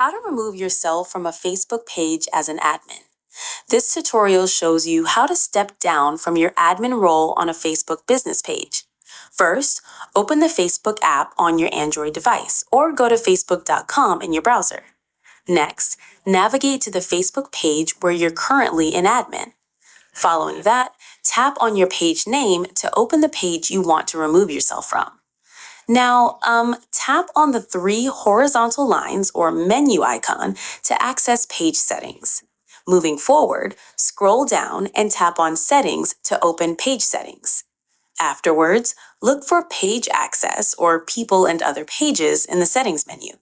How to remove yourself from a Facebook page as an admin. This tutorial shows you how to step down from your admin role on a Facebook business page. First, open the Facebook app on your Android device or go to facebook.com in your browser. Next, navigate to the Facebook page where you're currently an admin. Following that, tap on your page name to open the page you want to remove yourself from. Now, tap on the three horizontal lines or menu icon to access page settings. Moving forward, scroll down and tap on Settings to open Page Settings. Afterwards, look for Page Access or People and Other Pages in the Settings menu.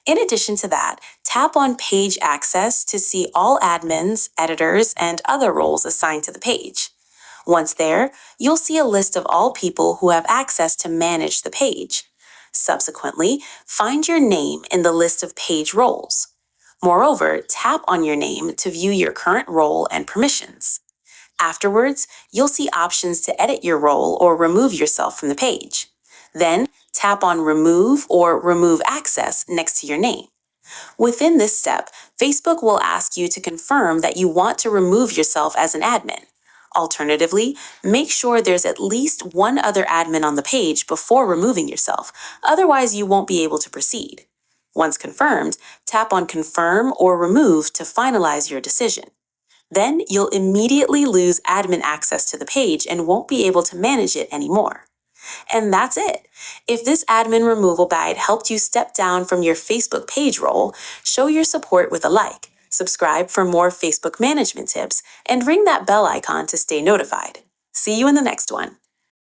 In addition to that, tap on Page Access to see all admins, editors, and other roles assigned to the page. Once there, you'll see a list of all people who have access to manage the page. Subsequently, find your name in the list of page roles. Moreover, tap on your name to view your current role and permissions. Afterwards, you'll see options to edit your role or remove yourself from the page. Then, tap on Remove or Remove Access next to your name. Within this step, Facebook will ask you to confirm that you want to remove yourself as an admin. Alternatively, make sure there's at least one other admin on the page before removing yourself, otherwise you won't be able to proceed. Once confirmed, tap on Confirm or Remove to finalize your decision. Then you'll immediately lose admin access to the page and won't be able to manage it anymore. And that's it. If this admin removal guide helped you step down from your Facebook page role, show your support with a like, subscribe for more Facebook management tips, and ring that bell icon to stay notified. See you in the next one.